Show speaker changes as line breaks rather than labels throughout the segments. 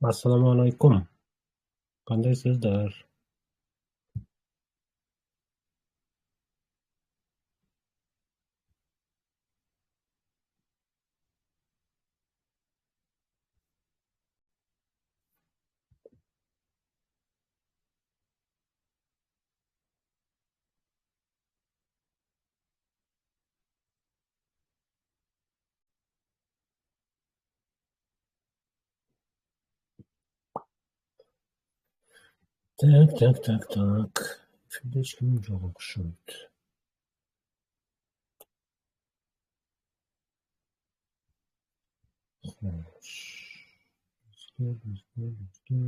Assalomu alaykum. Qandaysizlar? Tak. Shunda hech kim yo'q o'xshaydi. Xo'sh. Bizga.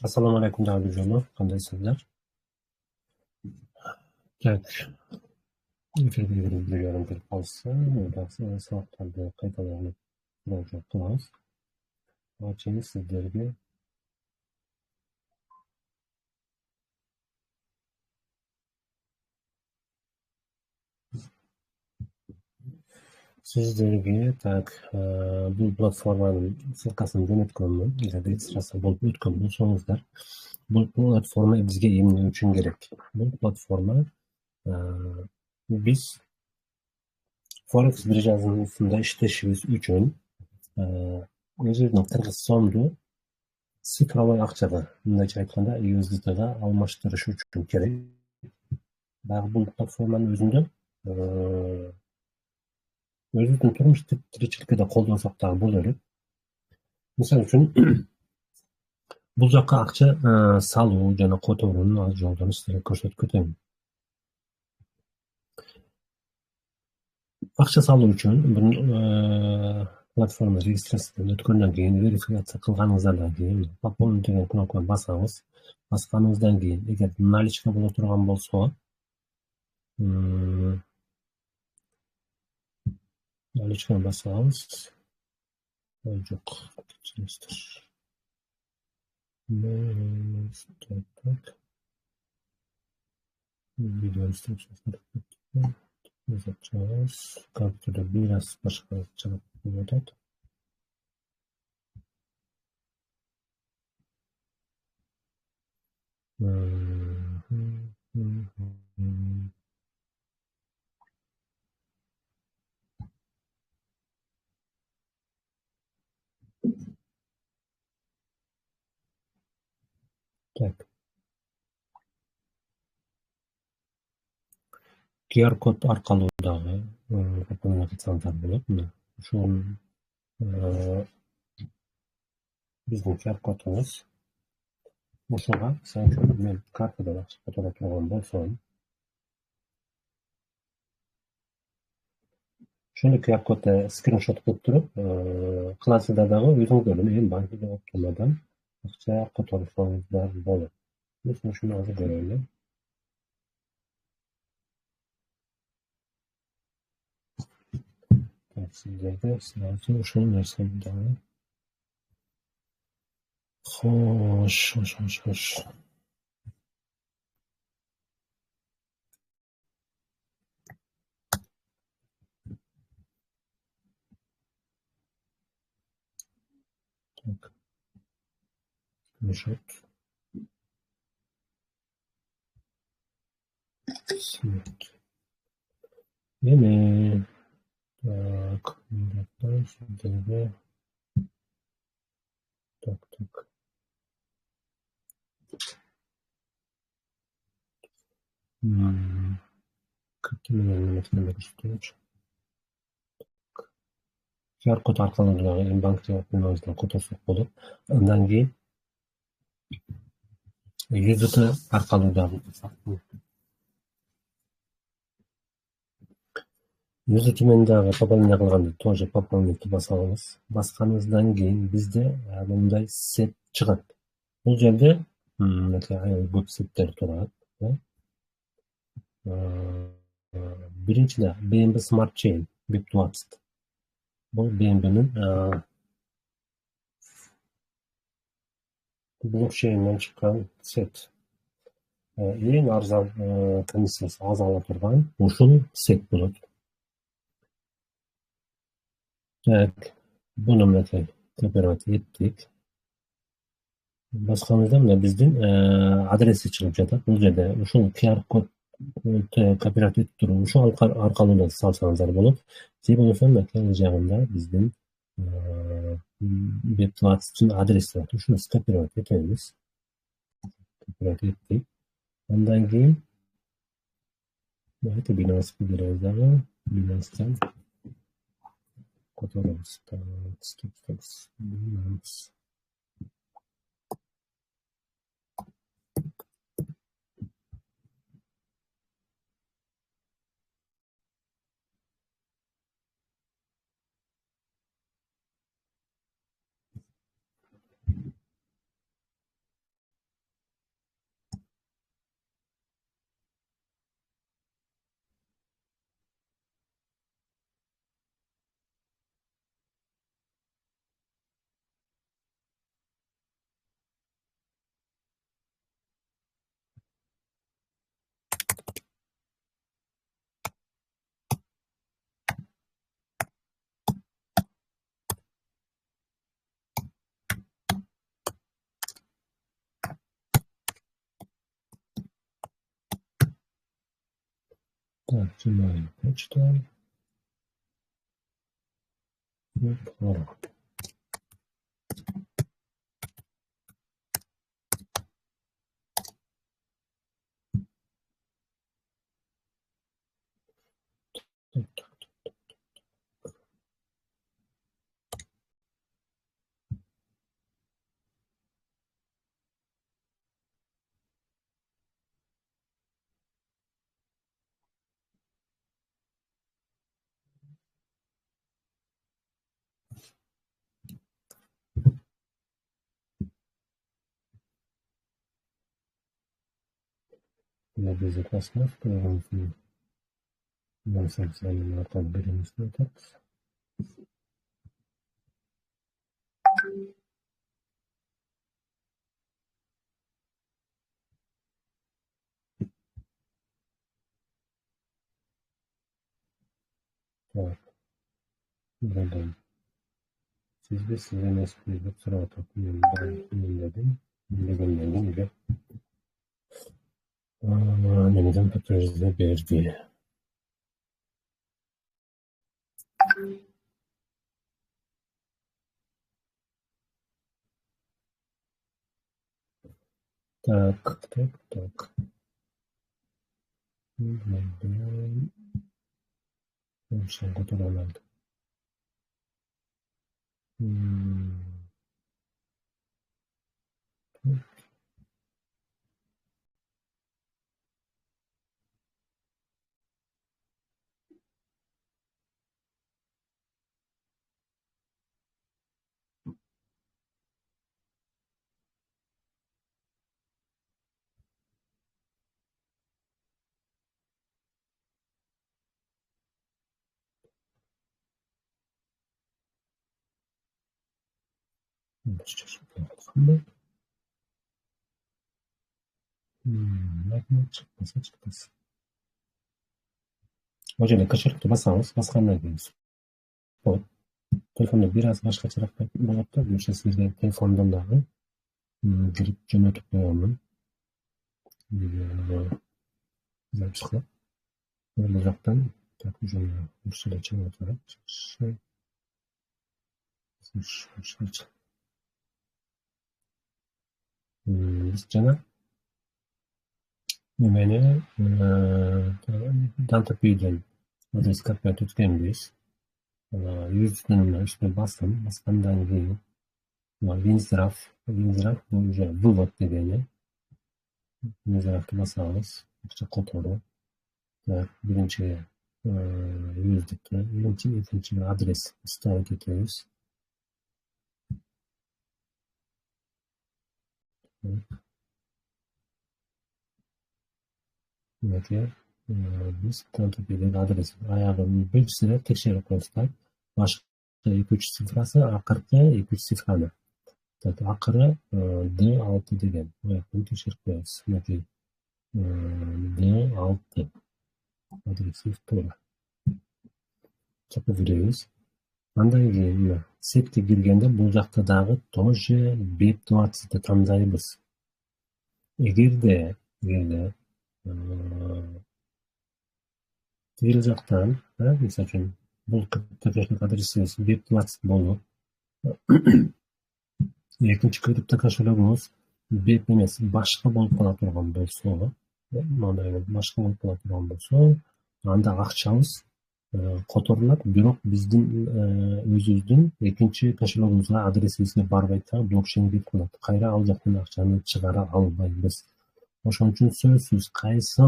Assalomu alaykum Davletjonov. Qandaysizlar? Tak. Efirga kirib yarim kelib qolsa, soatlarda qaytadan murojaat qilamiz. Barchangiz sizlarga bu platformaning ссылкасini jo'natganman. Agar registratsiya bo'lib o'tgan bo'lsangizlar, bu platforma bizga emlash uchun kerak. Bu platforma biz Forex birjasinin ustida ishlashimiz uchun o'zimizning Qirg'izistonda sifrovoy aqchada, bunday aytganda USDTga almashtirish uchun kerak. Bu platformaning o'zida o'zimizning turmush tirikchilikda qo'llansak bo'ladi. Misol uchun bu yoqqa aqcha salov yana qo'tovrini joydan sizlarga ko'rsatib o'taman. Aqcha salov uchun platforma registratsiyadan o'tgandan keyin, verifikatsiya qilganingizdan keyin пополнить degan knopkani bosamiz. Bosganimizdan keyin agar nalichka bo'la turgan bo'lsa, nalichkani bosamiz. Yo'q, kechirasiz. Video instruksiyasini yozamiz. Kompyuterda biraz boshqa chaqib qo'yadi. Tak. QR kod orqali пополнение qilsanglar bo'ladi. Shu bizning QR kodimiz. O'shaga sen men kartada fotoda turgan bo'lsam, shuni QR kodda screenshot qilib turib, klassdagi o'zingizlarning men bankiga olib kelmadan aqcha qo'tarishingizlar bo'ladi. Biz shuni hozir ko'raylik. Sizlarga o'sha narsani xo'sh. Так, мешать. Смерть. Yine. Так, дата, сюда. Так, так. Какими мәліметтермен көрсөтөбүз? QR код аркылуу дагы банк жабыштан которсок болот. Андан кийин UZT аркылуу дагы UZT менен дагы пополнение кылганда тоже пополнить баса алабыз. Басканыбыздан кийин бизде мындай сет чыгат. Бул жерде көп сеттер турат. Биринчиде BNB Smart Chain BIP20. Бул BNB'нин блокчейнден чыккан сет. Эң арзан комиссиясы аз ала турган ушул сет болот. Так, буну мынакей копировать эттик. Басканыбызда мына биздин адреси чыгып жатат. Бул жерде ушул QR код копировать этип туруп ушул аркылуу да салсаңыздар болот. Же болбосо мынакей жагында биздин BIP20 адреси бар. Ушуну скопировать этебиз. Копировать эттик. Андан кийин давайте Binance'га киребиз дагы. Binance'дан которобуз. Binance. Так, снимаем почту. Пароль. Бул безопасность программасын санкцияны атап беребиз деп атат. Так, buradan sizge siz emesiniz dep сурап атат. Мен дедим, билгенден кийин немеден подтверждение берди. Так, так, так. Ошол котораларды. Магнит чыкпаса чыкпасын. Ол жерде кошелькти басабыз, баскандан кийин Telefonda biraz boshqacharoq bo'ladi-da. O'sha sizga telefondan dag'i kirib jo'natib qo'yaman. Запись qilib, bu yoqdan ruschada chiqyapti. Bizchana nimani Dantapiydan adres kopiyat o'tganmiz. Üstüne bastım. Bastığımdan keyin Winzraf bu уже вывод degani. Winzrafga basamiz. Ikkita qatori. Birinchi yuzlikka, ikkinchi adres stavить etamiz. Demak, biz Dantapiydan adres oyog'ini birinchisiga tekshirib qo'ysak, boshqa 2-3 sifrasi, oxirgi 2-3 sifrani. Oxiri D6 degan. Bu yoqdan tekshirib qo'yamiz. Yoki D6 adresi to'g'ri. Chopib yuramiz. Andan keyin setga kirganda bu yoqdagi тоже BIP20 tanlaymiz. Agarda quyi yoqdan, misol uchun bu adresingiz BIP20 bo'lib, ikkinchi kripto kошелегimiz BIP emas, boshqa bo'lib qoladigan bo'lsa, boshqa bo'lib qoladigan bo'lsa, unda ақшамыз qo'tarilib, biroq bizning o'zimizning ikkinchi kошелегimizga adresimizga borib aytsa, blokchainga qiladi. Qayra al yoqdan ақшаны chiqara olmaymiz. O'shaning uchun so'zsiz qaysi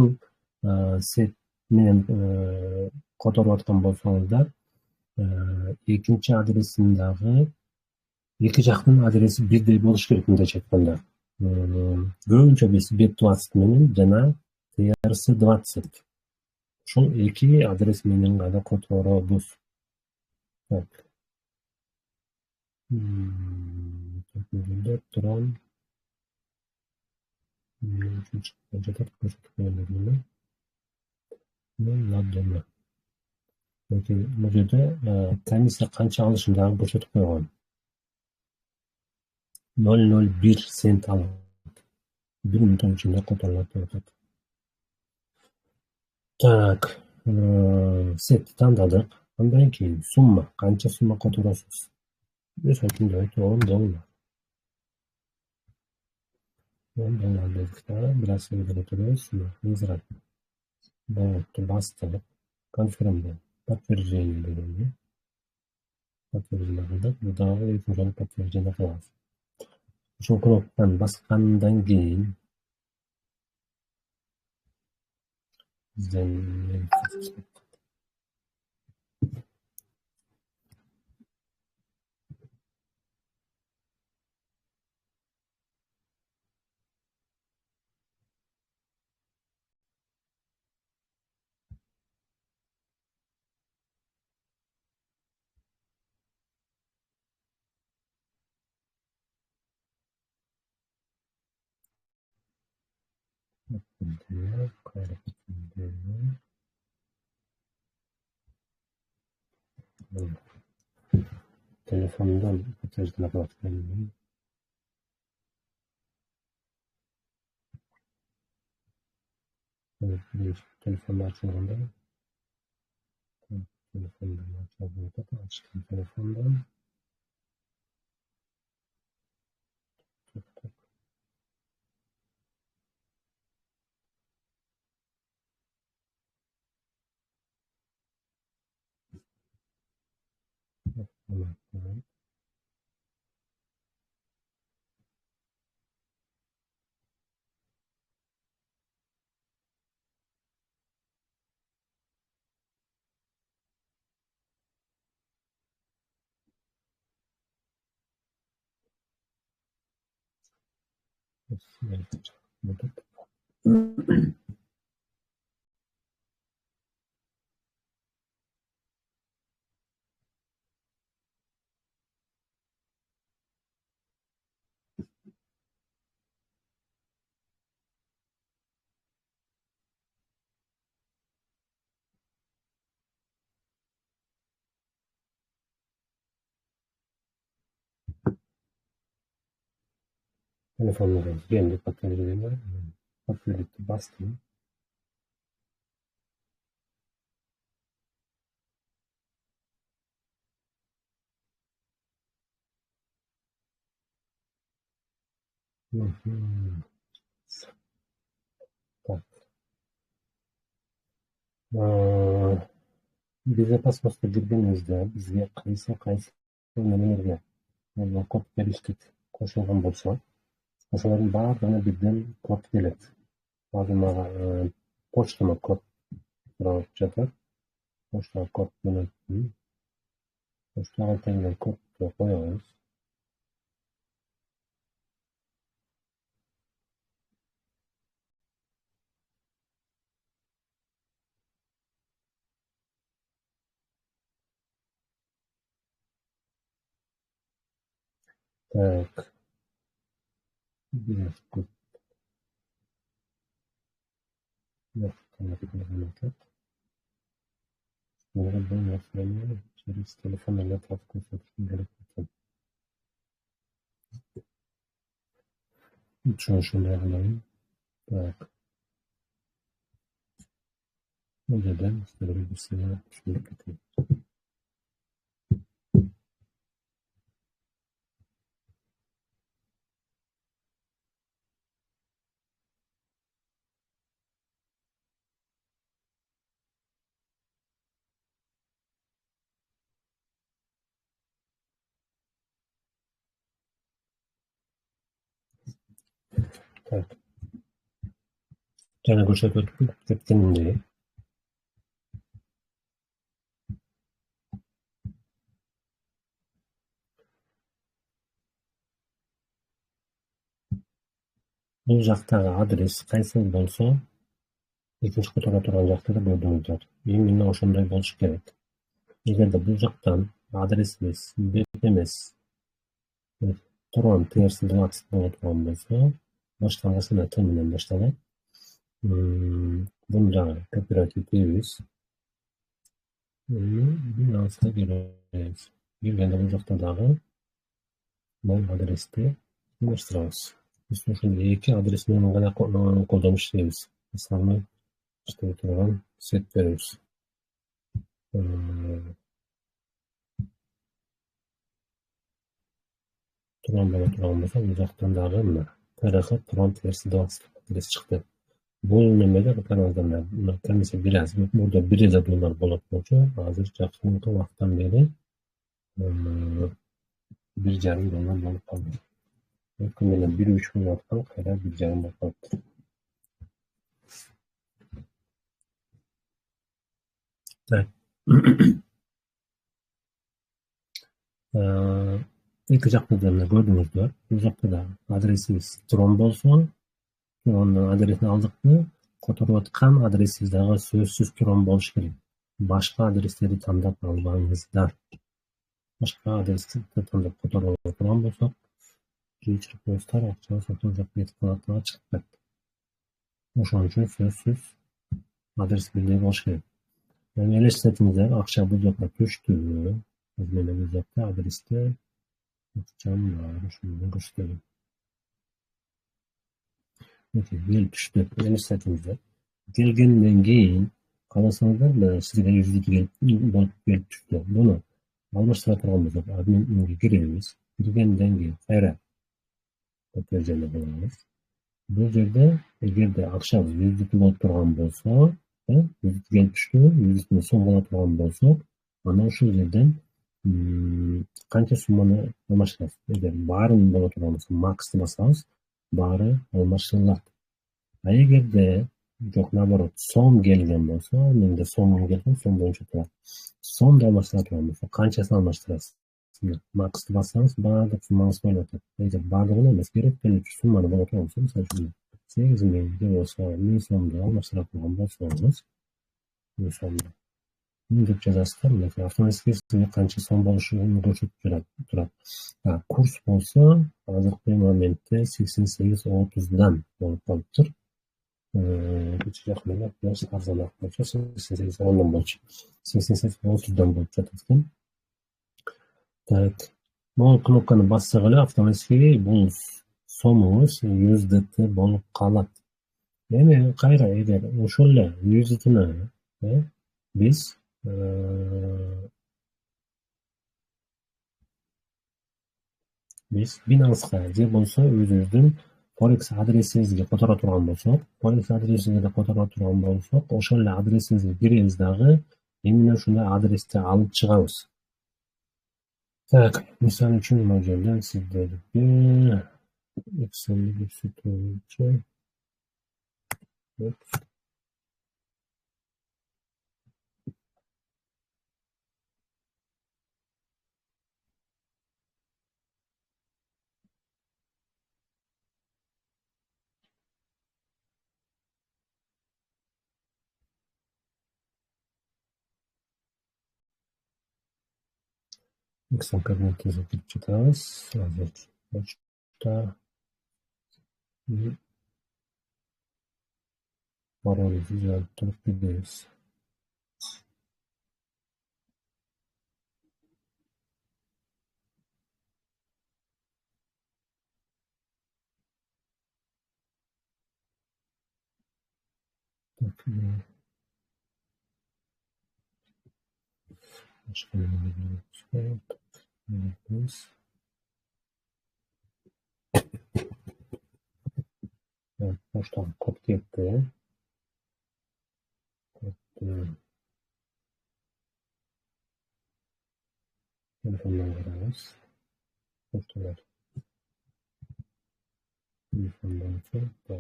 set men qo'tarayotgan bo'lsangizda, ikkinchi adresimdagi ikki yoqning adresi birday bo'lishi kerak bunday aytganda. Ko'pincha biz BIP20 bilan yana TRC20. Shu ikki adres mening qatori bo'z. Так. Tron bu yerda komissiya qancha olishimni ko'rsatib qo'ygan. 0.01 sent oladi. 1 minut ichida qo'tarilib turadi. Так, set tanladik. Undan keyin summa, qancha summa qo'tarasiz? Misol uchun $10. $10 dedikda, biraz o'rganib Winzraf bastırib, konfirmda подтверждение degani. Подтверждение qildik. Bu dag'i ikkinchi подтверждение qilamiz. Shu knopkani bosgandan keyin bizdan telefondan podtверждение qilayotganim. Telefonda açılganda telefondan açtım telefondan. Telefonlarga endi batareyalari pakelikni bastım. Так. Безопасностька киргенибизде бизге кайсы неmelерге код бериштик кошулган болсо, ошолордун баардыгына бирден код келет. Азыр мага почтама код сурап жатат. Почтага код менен почтага келген кодду коебуз. Так. Biraz kod yaptık. Bunları ben yapıyorum. Через telefonla tatlı gerek yok. Şunu alayım. Так. Önceden böyle bir sene şunu getireyim. Так. Жана көрсөтүп кеткендей. Бул жактагы адрес кайсы болсо, экинчи катарда турган жакта да көрдүңүздөр. Именно ошондой болуш керек. Эгерде бул жактан адрес эмес, бет эмес, турган терси 20 боло турган болсо, башталгысында Т менен башталат. Буну дагы копировать этебиз. Бинасына киребиз. Киргенде бул жакта дагы бул адрести алмаштырабыз. Биз ошондой эки адрес менен гана колдонуп иштейбиз. Основной иштей турган сеттерибиз. Турган боло турган болсо, бул жактан дагы мына тарыхы турган терси 20 адрес чыкты. Бул немеде караңыздар, мына комиссия бир аз мурда бир жазуулар болот болчу, азыр жакынкы убакыттан бери $1,5 болуп калды. Өткөн эле 1-3 күн аткан кайра 1,5 болуп калыптыр. Так. Эки жакта да мына көрдүңүздөр. Бул жакта да адресибиз Трон болсо, Тронун адресин алдыкпы, которуп аткан адресибиз дагы сөзсүз Трон болуш керек. Башка адрестерди тандап албаңыздар. Башка адрести тандап которуп турган болсок, кечирип коюңуздар, акча сатуу жак кетип калатыга чыгып кетти. Ошон үчүн сөзсүз адрес бирдей болуш керек. Элестетиңиздер, акча бул жакка түштү. Мен бул жакта адресте акчам бар, ошону көрсөтөм. Келип түштү. Элестетиңиздер. Келгенден кийин кааласаңыздар, сизге жүзү болуп келип түштү. Буну алмаштыра турган болсок, админге киребиз. Киргенден кийин кайра подтверждение кылабыз. Бул жерде эгерде акчабыз жүздүкү болуп турган болсо, жүздүкү келип түштү, жүздүкүнөн сом боло турган болсо, ана ушул жерден канча сумманы алмаштырабыз. Эгер баарын боло турган болсо, максты басабыз, баары алмаштырылат. А эгерде жок, наоборот, сом келген болсо, менде сом келген, сом боюнча турат. Сомду алмаштыра турган болсо, канчасын алмаштырасыз? Максты бассаңыз, баардык суммаңыз болуп атат. Эгер баардыгын эмес, керектелүүчү сумманы боло турган болсо, мисалы үчүн 8.000 же болбосо 1000 сомду алмаштыра турган болсоңуз, 1000 сомду деп жазасыздар. Мына автоматически сизге канча сом болушун көрсөтүп турат. Курс болсо, азыркы моментте 88.30дан болуп калыптыр. Кече жакын эле biraz арзаныраак болчу, 88.10дан болчу. 88.30дан болуп жатат экен. Так. Могул кнопканы бассак эле автоматически бул сомубуз USDT болуп калат. Эми кайра эгер ошол эле USDT'ни биз Binance'га же болбосо өзүбүздүн Forex адресибизге которо турган болсок, Forex адресибизге которо турган болсок, ошол эле адресибизге киребиз дагы именно ушундай адрести алып чыгабыз. Так, мисалы үчүн могул жерден сиздерге Excel көрсөтүүчү Excel кабинетибизге кирип жатабыз. Азыр почта паролибизди жазып туруп киребиз. Поштага код кетти. Telefondan kararız. Postalar. Telefondan sonra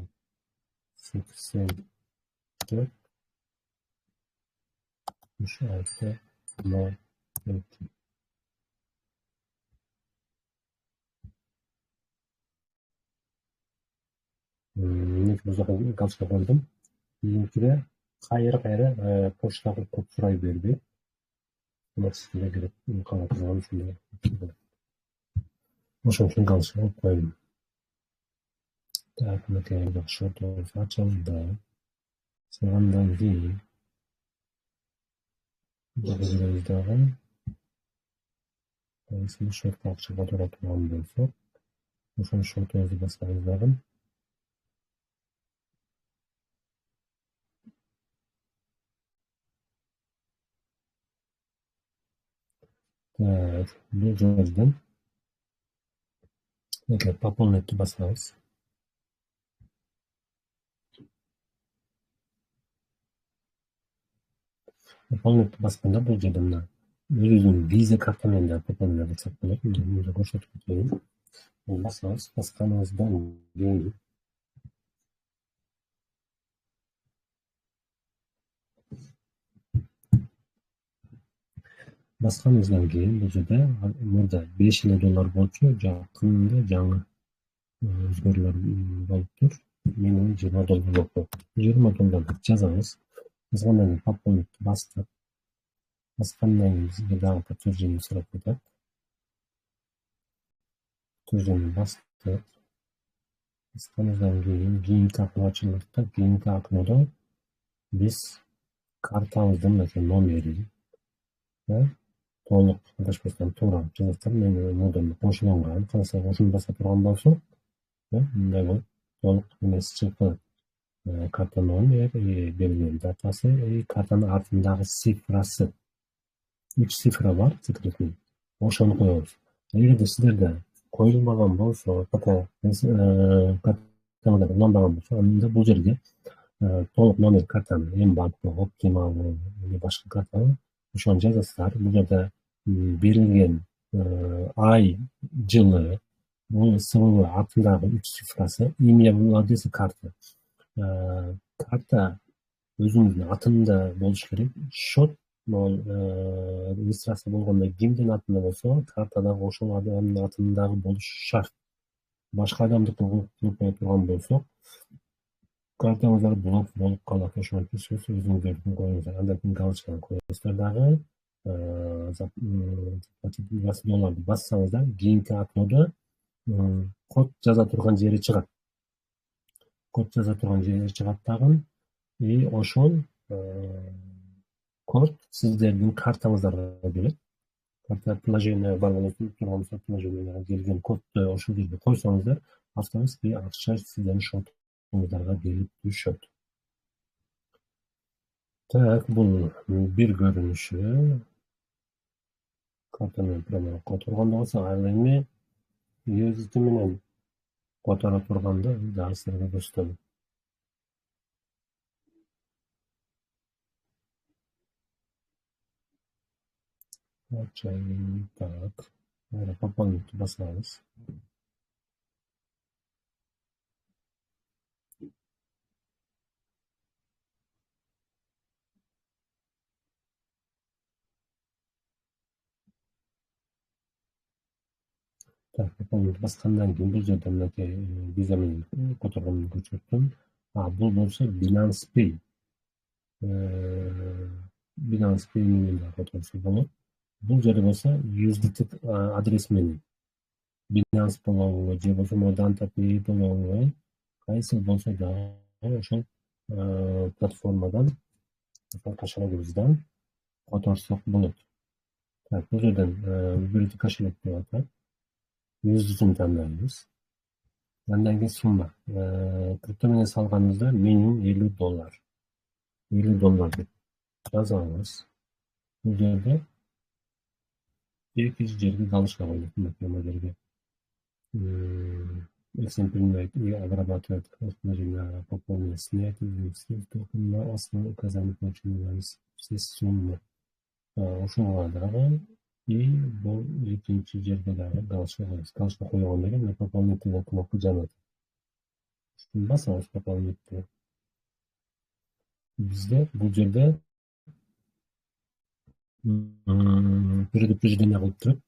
84 66 0 2. Buzaqa галочка koydum. Keyinchida qayra pochtaga kod so'ray berdi. Sizga kirib qarab shunday. O'sha uchun галочка qo'yib qo'ydim. Так, materialga short ochildi. So'ndan keyin buzdagi Biz short aqchaga to'g'ri turgan bo'lsak, o'shani short yozib bossangiz lazım. Так, bu joydan agar пополнить bossangiz, пополнить bosganda bu joydan o'zingizning Visa kartangizdan пополнить qilsak bo'ladi. Bunda ko'rsatib o'taylik. Bosganingizdan keyin Bosganingizdan keyin bu yerda burada $5 bo'yicha yaqinda yangi o'zgarishlar bo'lib tur. Minimum $20 bo'lib. $20 deb yozamiz. Yozgandan keyin пополнить bosib, bosgandan keyin daha подтверждение so'rab ketadi. Подтверждение bosib, bosgandan keyin keyingi okno ochiladi. Keyingi oknoda biz kartamizdan nomeri va to'liq adashmasdan to'g'ri javob meni modulni qo'shilgan qilsa o'shani bosib turgan bo'lsa, bunday bo'lib to'liq nimasi chiqib karta nomi belgilangan datasi, kartani ortidagi sifrasi 3 sifra bor, sekretni. O'shani qo'yamiz. Agarda sizlarda qo'yilmagan bo'lsa, kartalar ulanmagan bo'lsa, unda bu yerga to'liq nomer kartani, M-bankni, Optimalni, boshqa kartani o'shani yozasizlar. Bu yerda berilgan ay, yili, bu SVV ortidagi 3 sifrasi, imya va adresi karta. Karta o'zingizning atinda bo'lishi kerak. Shot registratsiya bo'lganda kimning atida bo'lsa, kartada o'sha odamning atidagi bo'lishi shart. Boshqa odamni qilib turgan bo'lsa, kartamizlar blok bo'lib qoladi. Shuning uchun siz o'zingizga qo'yingizlar. Andan галочканы qo'yasizlar dag'i $20 bossangizlar, keyingi oknoda kod yoza turgan yeri chiqadi. Kod yoza turgan yeri chiqadi tag'in. O'shol kod sizlarning kartangizlarga keladi. Karta приложение bar bo'lsa, turgan bo'lsa, приложениеga kelgan kodni o'sha yerga qo'ysangizlar, Avtomatik акча сиздердин шотуңуздарга келип түшөт. Так, бул бир көрүнүшү. Картаны прямо которгондо болсо, ал эми USDT менен которо турганда дагы силерге көрсөтөм. Так, пополнить басабыз. Так, пополнить баскандан кийин бул жерде мынакей виза менен которгонду көрсөттүм. Бул болсо Binance Pay. Binance Pay менен да которсо болот. Бул жерде болсо USDT адрес менен Binance болобу же болбосо Danta Pay болобу, кайсы болсо дагы ошол платформадан, ошол кошелегибизden которсок болот. Так, бул жерден выберите кошелек деп атат. USDT'ни тандайбыз. Андан кийин сумма. Крипто менен салганыбызда минимум $50. $50 деп жазабыз. Бул жерде эки жерге галочка коюлат, мына жерге. Если принимает и обрабатывает пополнение снятия на основе указаний получения все суммы. Ошого дагы и бул экинчи жерге дагы галочка коебуз. Галочка койгондон кийин дополнительный кнопка жанат. Басабыз дополнительный. Бизде бул жерде предупреждение кылып турат.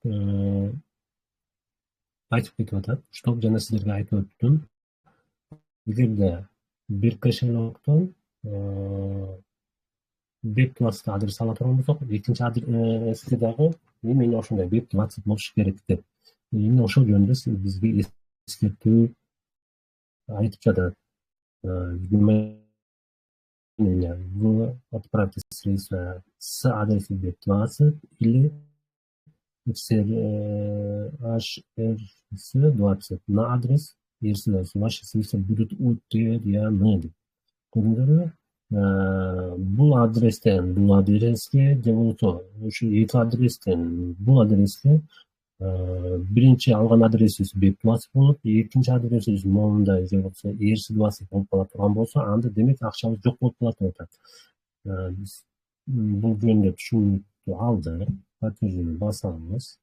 Айтып кетип атат. Чтоб жана силерге айтып өттүм. Эгерде бир кошелектон BIP20 адрес ала турган болсок, экинчи адреске дагы именно ошондой BIP20 болуш керек деп. Эмне ошол жөнүндө бизге эскертүү айтып жатат. Вы отправьте средства с адреса BIP20 или HRS20 на адрес ERS20. Ваши средства будут утеряны. Көрдүңүзбү? Бул адреске же болбосо ушу эки адрестен бул адреске биринчи алган адресибиз BIP20 болуп, экинчи адресибиз моундай же болбосо ERS20 болуп кала турган болсо, анда демек акчабыз жок болуп калат деп атат. Биз бул жөнүндө түшүнүктү алдык. Подтверждение басабыз.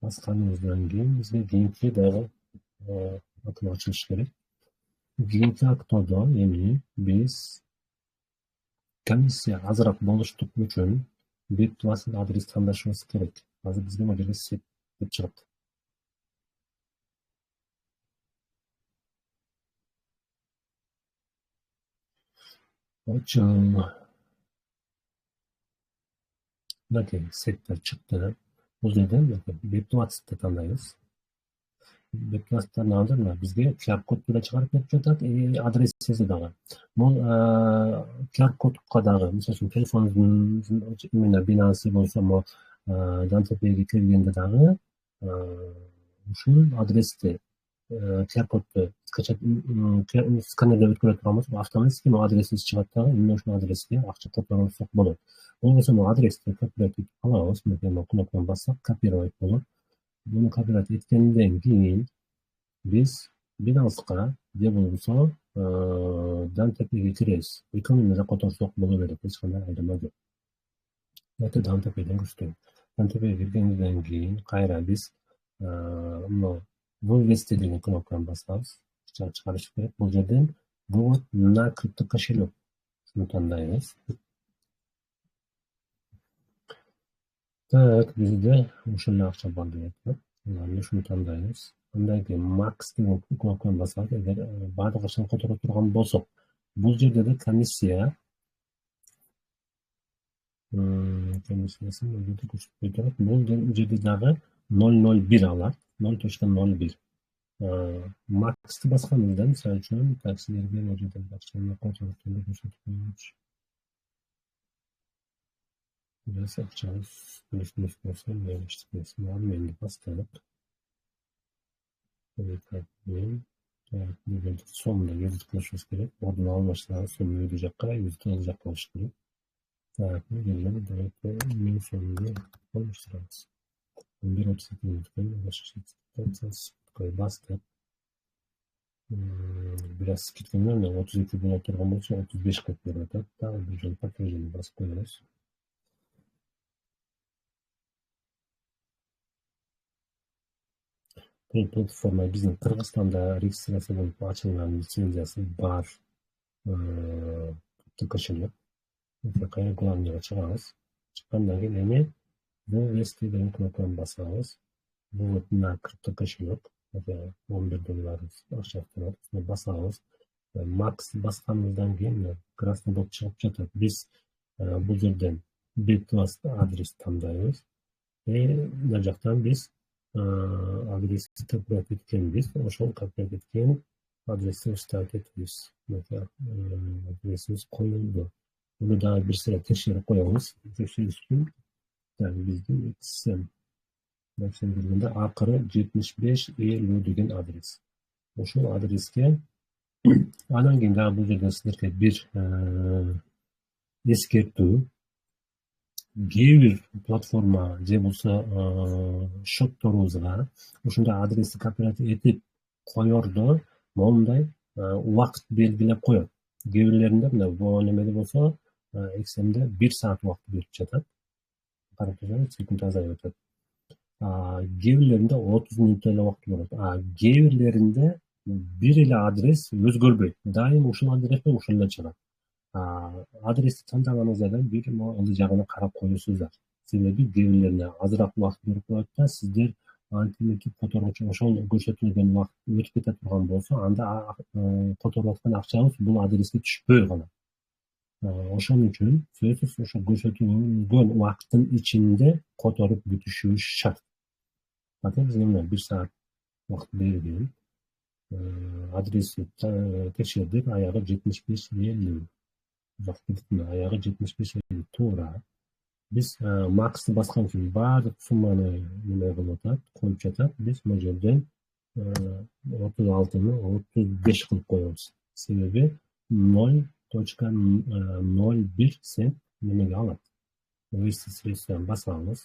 Басканыбыздан кийин бизге кийинки дагы актоо ачылыш керек. Кийинки актоодо эми биз комиссия азыраак болуштук үчүн BIP20 адрес тандашыбыз керек. Азыр бизге могу жерге сет деп чыгат. Мынакей сеттер чыкты. Бул жерден BIP20 тандайбыз. BIP20 тандаганда бизге QR код деле чыгарып берип жатат, адресибизди дагы. Бул QR кодко дагы, мисалы үчүн телефонуңуздун именно Binance болсо, Danta Pay'ге киргенде дагы ушул адрести QR кодду сканерлеп өткөрө турган болсок, автоматически могу адресибиз чыгат дагы, именно ушул адреске акча которсок болот. Болбосо могу адрести копировать этип алабыз. Мына кнопканы бассак, копировать болот. Буну копировать эткенден кийин биз Binance'га же болбосо Danta Pay'ге киребиз. Экөөнүн да которсок боло берет, эч кандай айырма жок. Мынакей Danta Pay'ден көрсөтөм. Danta Pay'ге киргенден кийин кайра биз мына вывести деген кнопканы басабыз. Чыгарыш керек. Бул жерден вывод на криптокошелек тандайбыз. Так, бизде ушул эле акча бар деп атат. Ушуну тандайбыз. Андан кийин Max деген кнопканы басабыз. Эгер баардык акчаны которо турган болсок, бул жерде да комиссиясын көрсөтпөй турат. Бул жерде дагы 0,01 алат. 0.01. Max'ты басканыбызда, мисалы үчүн, таксилерге могу жерде акчаны которуп көрсөтүп коебуз. Biraz akçamız görüşmek olsa, ben işte kesme almayın, bastırıp So'mda yozib qo'yishimiz kerak. O'rnini almashtiradi, so'mni o'zi yoqqa, yuzni o'zi yoqqa olish kerak. Tarafni belgilab, darakni 1000 so'mga almashtiramiz. 11.32 boshqa bastı. Biraz skitkinden de 32 bin oturgan olsa 35 40 lira. Daha güzel paketini basıp koyarız. Platforma bizning Qirg'izistonda registratsiya bo'lib ochilgan litsenziyasi bar tkshni reklamaga chiqamiz. Chiqqandan keyin yana bu West degan knopkani bosamiz. Bu na tksh yo'q. $11 aşağı tarafına basamiz. Max basganimizdan keyin krasnoy bo'lib chiqib ketadi. Biz bu yerdan Bitwast adres tanlaymiz. Bu yoqdan biz adresni kopyalab etganmiz. O'sha kopyalab etgan adresni vставить etamiz. Mesela adresimiz qo'yildi. Buni da bir sira tekshirib qo'yamiz. Tekshirish uchun bizning XM Maksimdirganda oxiri 75 ELU degan adres. O'sha adresga anan keyin bu yerdan sizlarga bir eskartuv Gevir platforma je bo'lsa shotlaringizga o'shunday adresni kopyalab etib qo'yordi, bunday vaqt belgilab qo'yadi. Gevirlarida bu nimada bo'lsa, XMda 1 soat vaqt berib ketadi. Qarab tursangiz, sekund azayib o'tadi. Gevirlerinde 30 minutlarla vaqt bo'ladi. Gevirlerinde bir ile adres o'zgarmaydi. Doim o'sha adresdan o'shandan chiqadi. Adresni tanlaganingizda bir olacağına qarab qo'yasizlar. Sebebi gevirlerine azroq vaqt berib qo'yadi. Sizlar internetga fotoğrafçı o'shal ko'rsatilgan vaqt o'tib keta turgan bo'lsa, anda fotoğrafdan aqchangiz bu adresga tushib qo'yiladi. O'shaning uchun siz o'sha ko'rsatilgan vaqtning ichida qo'tarib bitishi shart. Bakın bizimle 1 saat vaqt bergan. Adresni tekshirdik, oyog'i 75.50. Uzoq ketibmi? Oyog'i 75.50 to'g'ri. Biz maxni bosgan uchun barcha summani nima qilib qo'yib ketadi. Biz bu yerdan 36 ni 35 qilib qo'yamiz. Sebebi 0.01 sent nimaga oladi. Investitsiyadan bosamiz.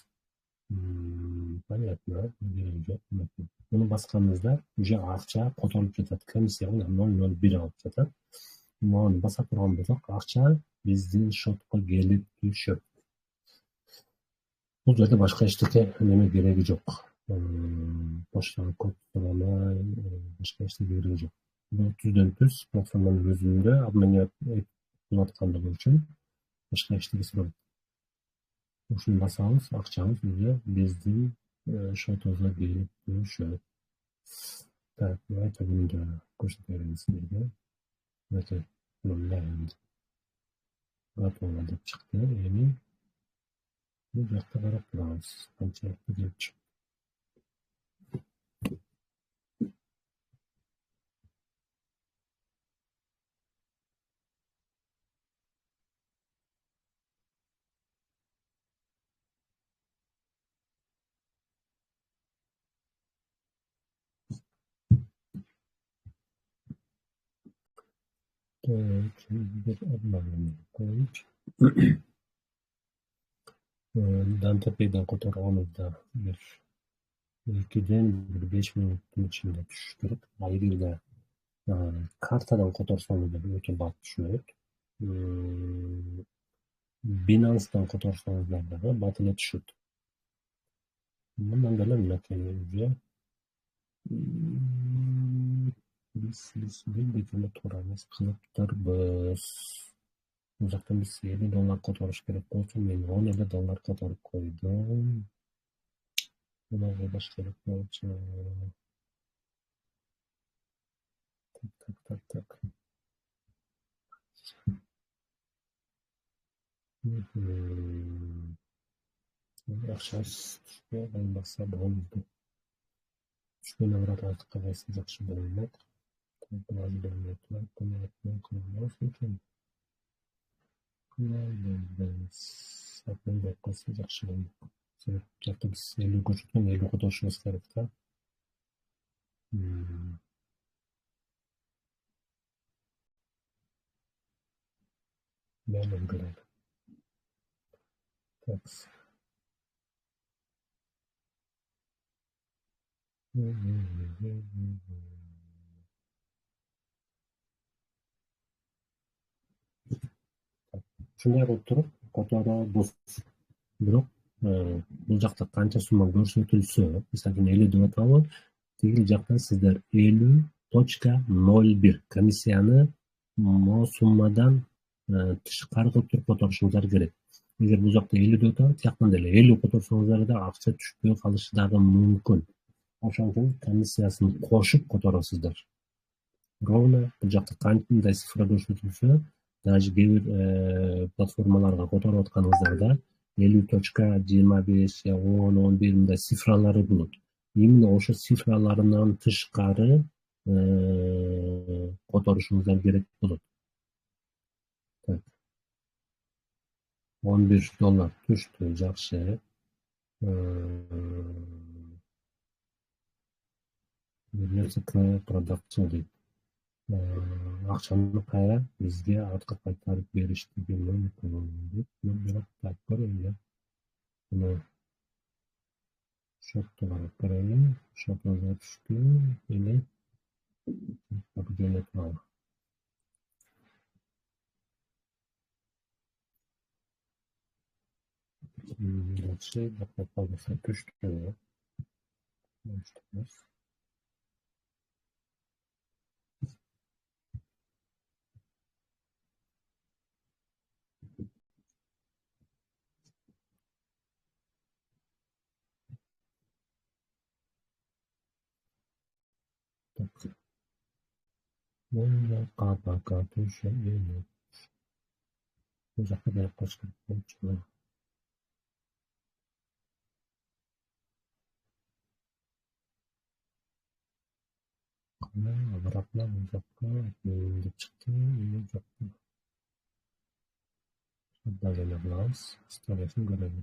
Понятно. Buni bosganimizda o'sha aqcha qo'tarib ketadi. Komissiya 0.01 olib ketadi. Buni bosib turgan bo'lsak, aqcha bizning shotga kelib tushadi. Bu yerda boshqa hech nima keragi yo'q. Boshqa kod to'lamay, boshqa hech nima keragi yo'q. Bu tuzdan tuz platformaning o'zida обменять qilayotganligi uchun boshqa hech nima so'raydi. Shuni bosamiz, aqchamiz o'zi bizning shotimizga kelib tushadi. Так, давайте bunda ko'rsataveramiz sizlarga. Mana bunday Готово deb chiqdi. Ya'ni bu yoqqa qarab turamiz. Qanchalik kelib chiqdi. Bir adlarını koyup Dantepey'den ko'targanimizda bir 2dan 5 minutning ichida tushishi kerak. Ayrıca kartadan ko'tarsangiz o'ta vaqt tushmaydi. Binance'dan ko'tarsangiz batile tushadi. Bundan bilan natija biz bekini turamiz qilib turibmiz. Uzoqdan biz $7 ko'tarish kerak bo'lsa, men $10 ko'tarib qo'ydim. Buni o'ylash kerak bo'lsa. Tak. Yaxshi tushga bo'lmasa bo'ldi. Tushga navrat ortiq qilasiz yaxshi bo'lmaydi. Ba'zi davlatlar bundan qilmas uchun Satın bakması yaxshi bo'ldi. Katta biz 50 ko'rsatgan 50 ko'tarishimiz kerak-da. Hmm, Benim göre. That's- Shunday qilib turib, qatori bu бирок бул жакта канча сумма көрсөтүлсө, мисалы үчүн 54 алып, тиги жакта сиздер 50,01 комиссияны могу суммадан тышкары кылып туруп которушуңуздар керек. Эгер бул жакта 54 алып, тияктан деле 50 которсоңуздар да акча түшпөй калышы дагы мүмкүн. Ошон үчүн комиссиясын кошуп которосуздар. Ровно бул жакта кандай цифра көрсөтүлсө, даже кээ бир платформаларга которуп атканыңыздарда 50,25 я 10, 11 мындай цифралары болот. Именно ошол цифраларынан тышкары которушуңуздар керек болот. Так, $11 түштү, жакшы. Бир нерсе продакция дейт. Акчаны кайра бизге артка кайтарып бериштиги мүмкүн деп, бирок так көрөлү. Мына счетту карап көрөлү. Счетуңузга түштү или жөнөтүп алып. Жакшы, жакта калдырса түштү. Мында капака түшөйүн. Бул жакка берип коюш керек болчу. Обратно бул жакка деп чыкты. Бул жакка обновление кылабыз. Историясын көрөлү.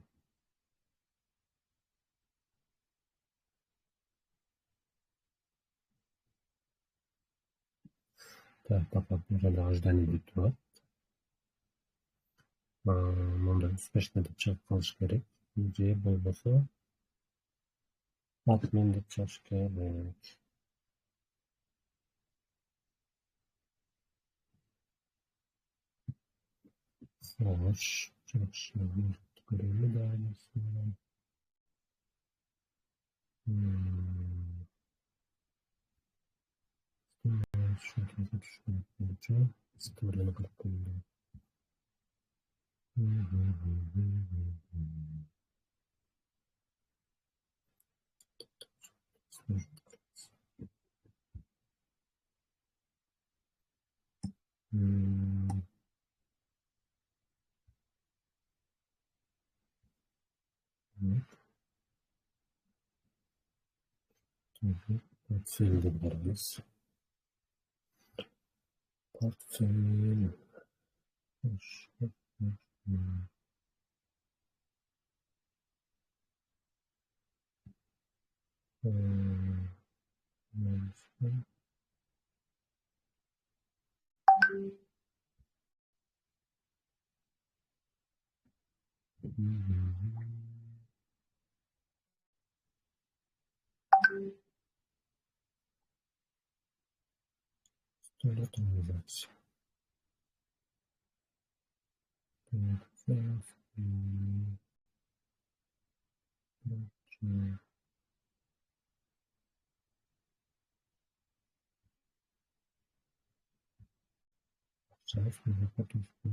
Так, пока уже ожидание деп турат. Мында успешно деп чыгып калыш керек. Же болбосо админ деп чыгыш керек. Xo'sh, yaxshi. Ko'raymi davrasini? Shunga tushunib bo'yicha istoriyani qilib qo'ydim. Portföy deb qaraymiz. Portföy. Автоматизация. Сейчас мы заходим в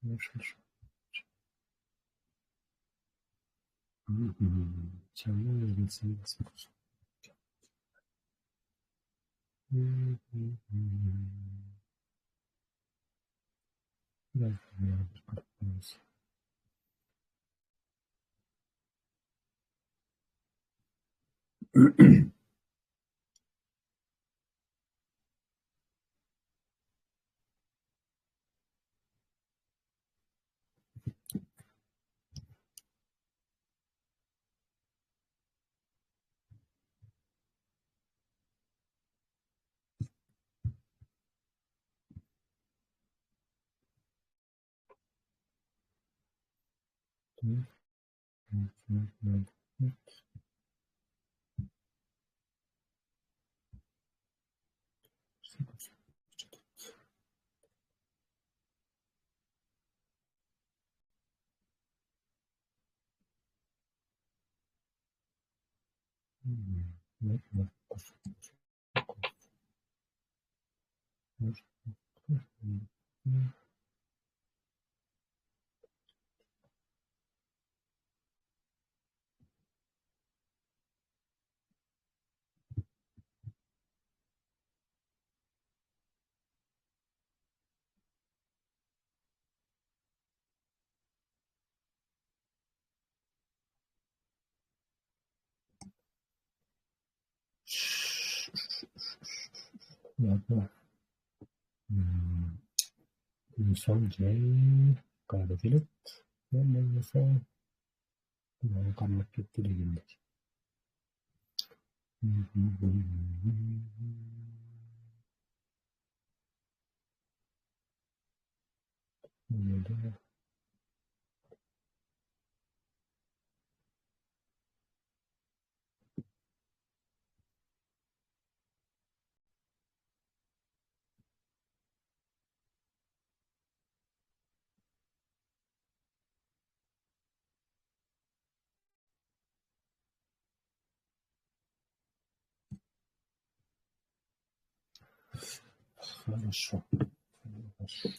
Yosh. Çamlar verilsin nasıl olsun? Biraz bir bakmamız. Yapma. İnsan gayrıcılık mesela kalmak gitti de Хорошо. Хорошо.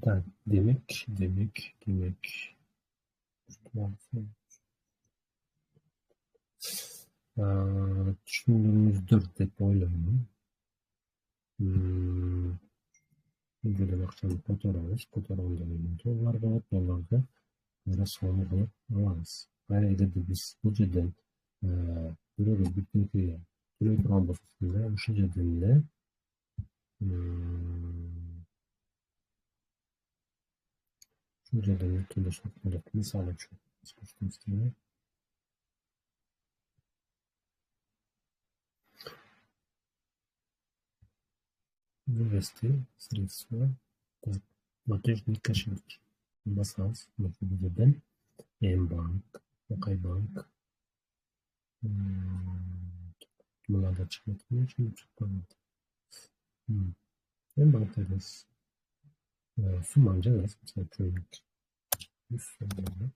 Так, demek. Düşündüğünüzdür dep oylayman. Önceden akşam kotarabız. Dollar bulup dollarda böyle soğunu bulup alabız. Gayrı de biz bu жерден бирөөгө биртинкиге төлөй турган болсок эле ошол жерден эле ушул жерден эле төлөсөк болот. Мисалы үчүн вывести средства в платежный кошелек. Басабыз бул жерден М-банк, Акайбанк, мынада чыгып чыкпайт. М-банктагыз сумманы жазасыз, мисалы үчүн 100 сомдо.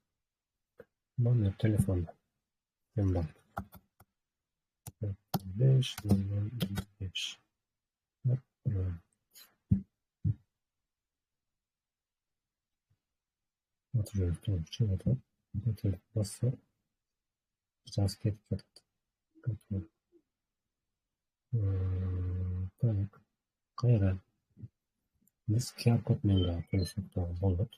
Номер телефона М-банк 5005. Atıyoruz doğruca ya da götürüp bassa biraz ketip atıyor. Так, кайра биз QR код менен төлөсөк дагы болот.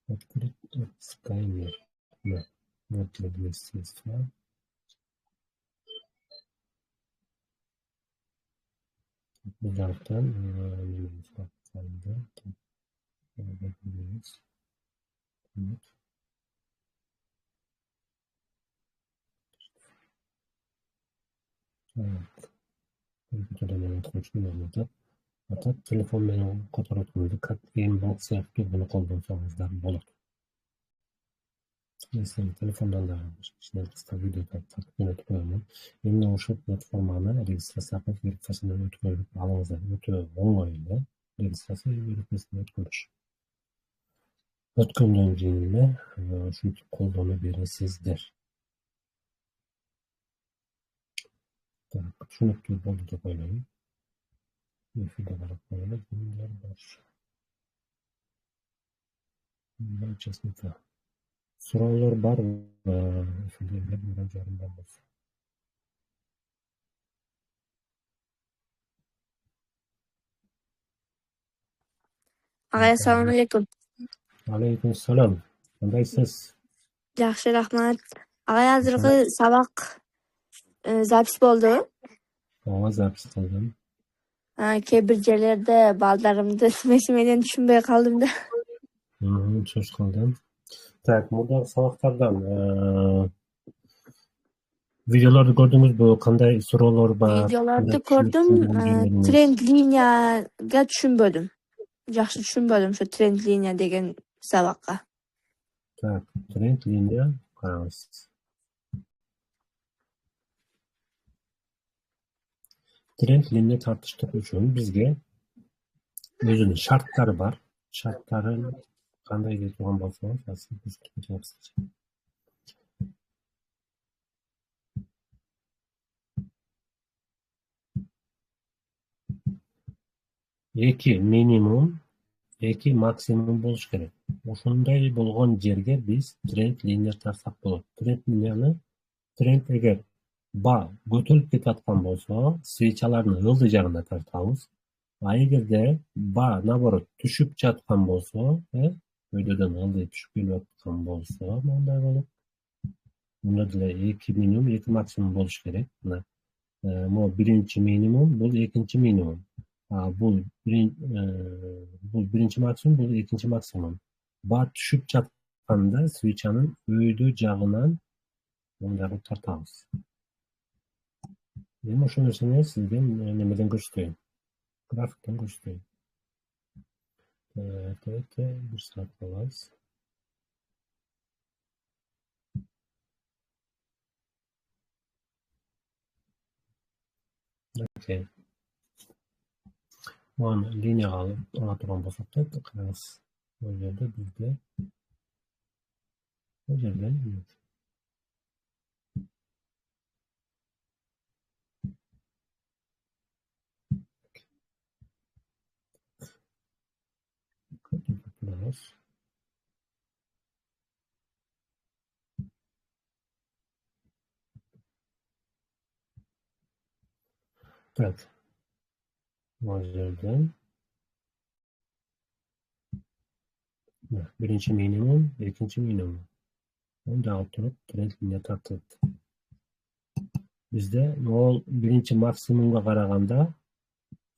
Открыть скайнер. Да. Вот для средства. Bu taraftan neyimiz var? Sayında. Bakabiliriz. Evet. Evet. Kompüterden yaratmıştım anlatıp. Atak telefon menü kotoratımızı kat М-банк сыяктуу буну колдонсоңуздар болот. Мен телефондон да кичине кыска видео өтүп коёмун. Эмне ушул платформаны регистрация кылып, верификациядан өтүп ала алыңыздар. Өтө оңой эле. registratsiya buyurtmasini o'tkazish. O'tgandan keyin ушинтип колдоно бересиздер. Так, түшүнүктүү болду деп ойлойм. Эфирде карап коелу. Кимдер бар? Честно. Суроолор барбы? Эфирде бир жарымдан болсо.
Agay, assalomu alaykum.
Алейкум салам. Кандайсыз?
Yaxshi, rahmat. Agay, hozirgi saboq zapis bo'ldi.
Ооба, запись кылдым.
Bir joylarda baldarimni men tushunmay qoldim-da.
Tushunish qildim. Так, murdagi saboqlardan videolarni ko'rdingizmi? Qanday so'rovlar bor?
Videolarda ko'rdim, trend liniyaga tushunmadim. Yaxshi tushunmadim shu trend liniya degan saboqqa.
Так, trend liniya qaraymiz. Trend liniya tartishlik uchun bizga o'zining shartlari bor. Shartlari qanday deyilgan bo'lsa, eki minimum, eki maksimum bo'lish kerak. O'shunday bo'lgan yerga biz trend liniya tarsak bo'ladi. Trend liniyani agar ba ko'tarilib ketayotgan bo'lsa, svechalarni yoldi jag'iga tortamiz. Agarda ba naborot tushib ketgan bo'lsa, o'ydadan oldi tushib kelayotgan bo'lsa, bunday bo'lib, bunda eki minimum, eki maksimum bo'lish kerak. Bu birinchi minimum, bu ikkinchi minimum. Bu birinchi maksimum, bu ikkinchi maksimum. Ba tushib ketganda svechaning o'ydi jag'idan bunday qilib tortamiz. Endi shu narsani sizga nimadan ko'rsatayim? Grafikdan ko'rsatayim. Bir soat qolamiz. Okay. Mana liniyaga oladigan bo'lsak, qaraymiz. Bu yerda bizga tak. Bu yerdan birinchi minimum, ikkinchi minimum. Unda o'tirib trend liniya tortildi. Bizda birinchi maksimumga qaraganda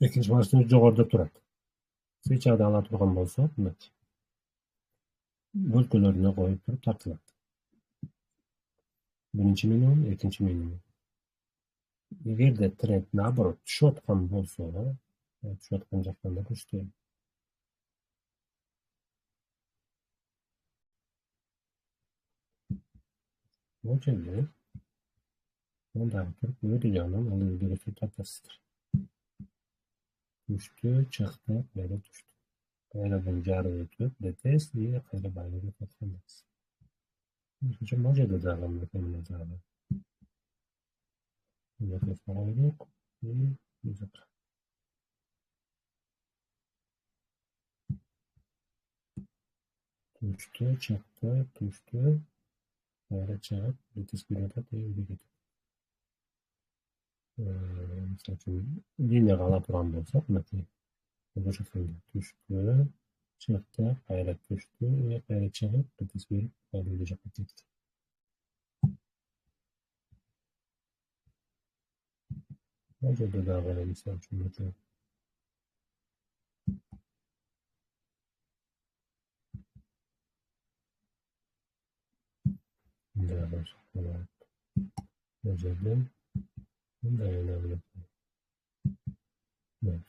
ikkinchi maksimum yuqorida turadi. Svechada ala turgan bo'lsa, bo'lkalarni qo'yib turib tortiladi. Birinchi minimum, ikkinchi minimum. Agarda trend naborot tushayotgan bo'lsa, tushayotgan joydan ko'rsatayim. O'chadi. Bundan turib o'ydiganim olib berib tortasizdir. Tushdi, chiqdi, yana tushdi. Qayerdan jari o'tib, tez va qayerga bayroqga tortamiz. Hujum mojada dalamda ko'minadi. Bunga farq yo'q. Tushdi, chiqdi, tushdi. Qayerga chiqib, tez beradi, deydi. Misol uchun liniyaga olib turgan bo'lsak, o'sha tushdi, chiqdi, qayerga tushdi, qayerga chiqib, tez berib, qayerga chiqib ketdi. Mojada dalamda misol uchun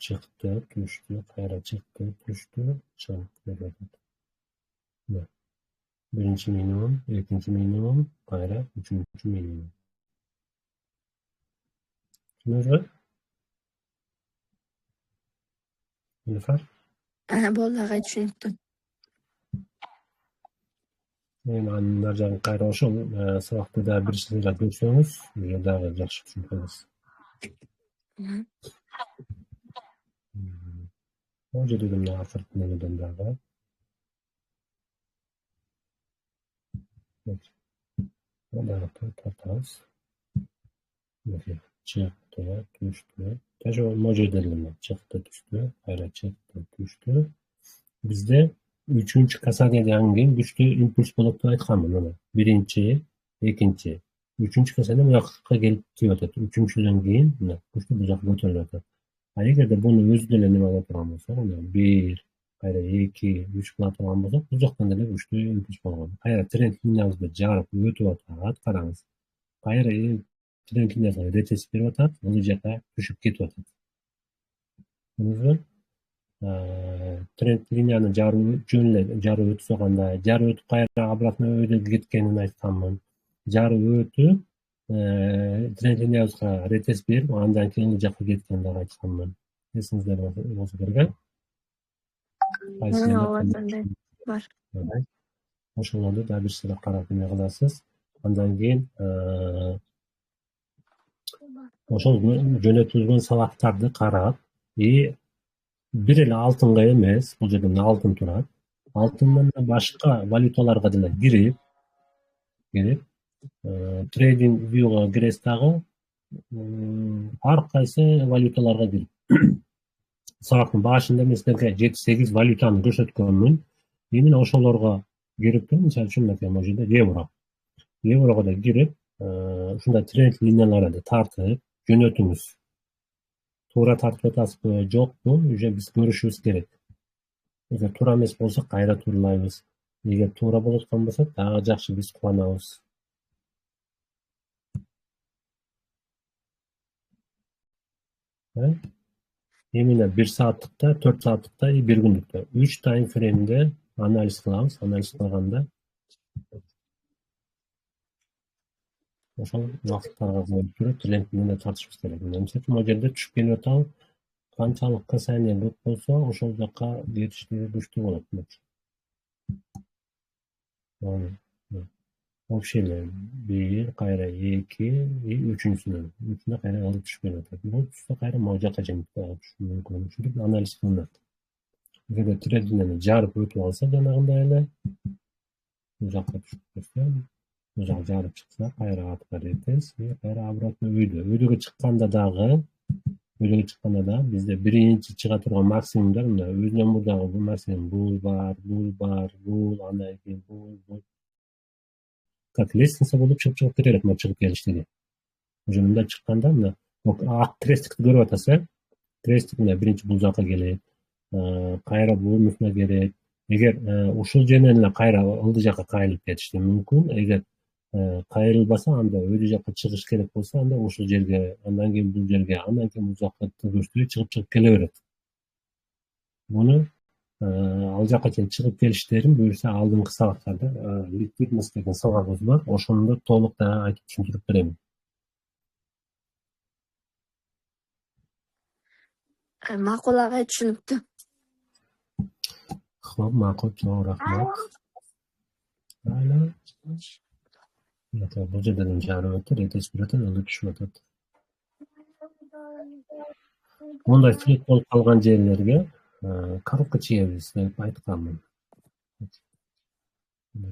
chiqdi, tushdi, qayerga chiqdi, tushdi, chiqdi. Birinchi minimum, ikkinchi minimum, qayerga, uchinchi minimum. Tushundingizmi? Nilufar?
Bo'ldi, ag'ay, tushunibdim.
Narjan qayra ошол сабакты да бир сыйра көрсөңүз, дагы жакшы түшүнүп каласыз. Могу дегем мына акыркы немеден дагы. Дагы тартабыз. Чыкты, түштү. Даже могу делем чыкты, түштү, кайра чыкты, түштү. Бизде 3-чү касанияден кийин күчтүү импульс болот деп айтканмын. Мына биринчи, экинчи, 3-чү касания буякка келип тиеп атат. 3-чүдөн кийин мына күчтүү бузак көтөрүлүп атат. А эгерде буну өзү деле неме кыла турган болсок, мына 1, кайра 2, 3 кыла турган болсок, бул жактан деле күчтүү импульс болгон. Кайра тренд линиябызды жарып өтүп атат, караңыз. Кайра тренд линиясы ретес берип атат, бул жака түшүп кетип атат. Көрдүңүзбү? Тренд линияны жарып өтсө кандай, жарып өтүп кайра обратно өйдө кеткенин айтканмын. Жарып өтүп, тренд линиябызга ретес берип, андан кийин ул жака кеткенин айтканмын. Эсиңизде болсо керек.
Бар.
Ошолорду да бир сыйра карап эме кыласыз. Андан кийин ошол жөнөтүлгөн сабактарды карап, бир эле алтынга эмес, бул жерде алтын турат. Алтындан башка валюталарга деле кирип, трейдинг вьюга киресиз дагы, ар кайсы валюталарга кирип. Сабактын башында мен силерге 7-8 валютаны көрсөткөнмүн. Именно ошолорго кирип, мисалы үчүн могу жерде еврого да кирип, ушундай тренд линияларды тартып жөнөтүңүз. Туура тартып атасызбы, жокпу, уже биз көрүшүбүз керек. Эгер туура эмес болсо кайра тууралайбыз. Эгер туура болуп аткан болсо дагы жакшы, биз кубанабыз. Именно 1 сааттыкта, 4 сааттыкта, 1 күндүктө 3 тайм фреймде анализ кылабыз. Анализ кылганда ошол убакыттарга коюп туруп трендине тартышыбыз керек. Мисалы үчүн, могу жерде түшүп келип атабыз. Канчалык касание көп болсо, ошол жака жетиштиги күчтүү болот. Общий эле 1, кайра 2, 3-үчүнө кайра алып түшүп келип атат. Бул түшсө кайра могу жака түшүшү мүмкүн. Ушинтип анализ кылынат. Эгерде трендине жарып өтүп алса, жанагындай эле бул жака түшүп кетсе, бул жак жарып чыкса, кайра артка ретес, кайра обратно өйдөгө чыкканда дагы бизде биринчи чыга турган максимумдар мына өзүнөн мурдагы бул максимум, бул бар, андан кийин бул. Как лестница болуп чыгып кетет, мына чыгып келиштиги. Уже мындай чыкканда мына ак крестикти көрүп атасыз, крестик мына биринчи бул жака келет, кайра бунусуна келет. Эгер ушул жерден эле кайра ылдый жака кайрылып кетиши мүмкүн. Эгер кайрылбаса, анда өйдө жака чыгыш керек болсо, анда ушул жерге, андан кийин бул жерге, андан кийин бул жака көчтүрүп чыгып келе берет. Муну ал жака чейин чыгып келиштерин буюрса алдыңкы сабактарда ликвидность деген сабагыбыз бар. Ошондо толук да айтып түшүндүрүп берем.
Макул, агай, түшүнүптү.
Хоп, макул, чоң рахмат. Бул жерден жарып өтүп, ретес берип атат, ылдый түшүп атат. Мындай флит болуп калган жерлерге коробка чийебиз деп айтканмын.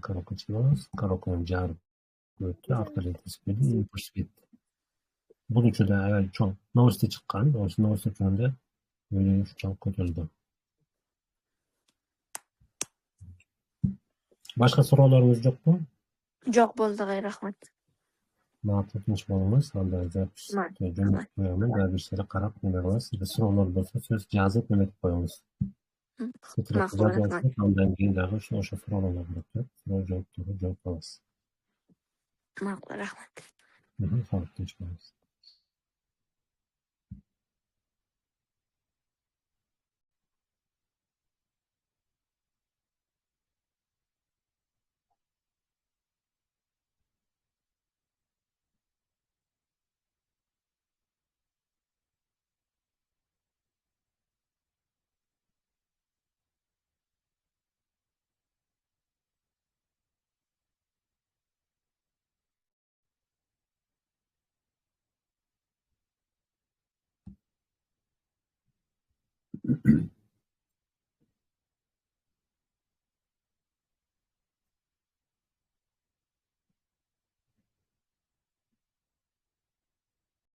Коробка чийебиз, коробканы жарып өтүп, артка ретес берип, импульс кетти. Бул учурда аябай чоң новости чыккан, новости чыкканда чоң көтөрүлдү. Башка суроолоруңуз жокпу?
Жок, болду, агай, рахмат.
Макул, тынч болуңуз. Анда запись жөнөтүп коёмун, дагы бир сыйра карап неме кыласыз. Эгер суроолор болсо, сөз жазып эметип коюңуз.
Макул, рахмат.
Андан кийин дагы ошо суроолорго суроо жооп аласыз.
Макул, рахмат.
Тынч болуңуз.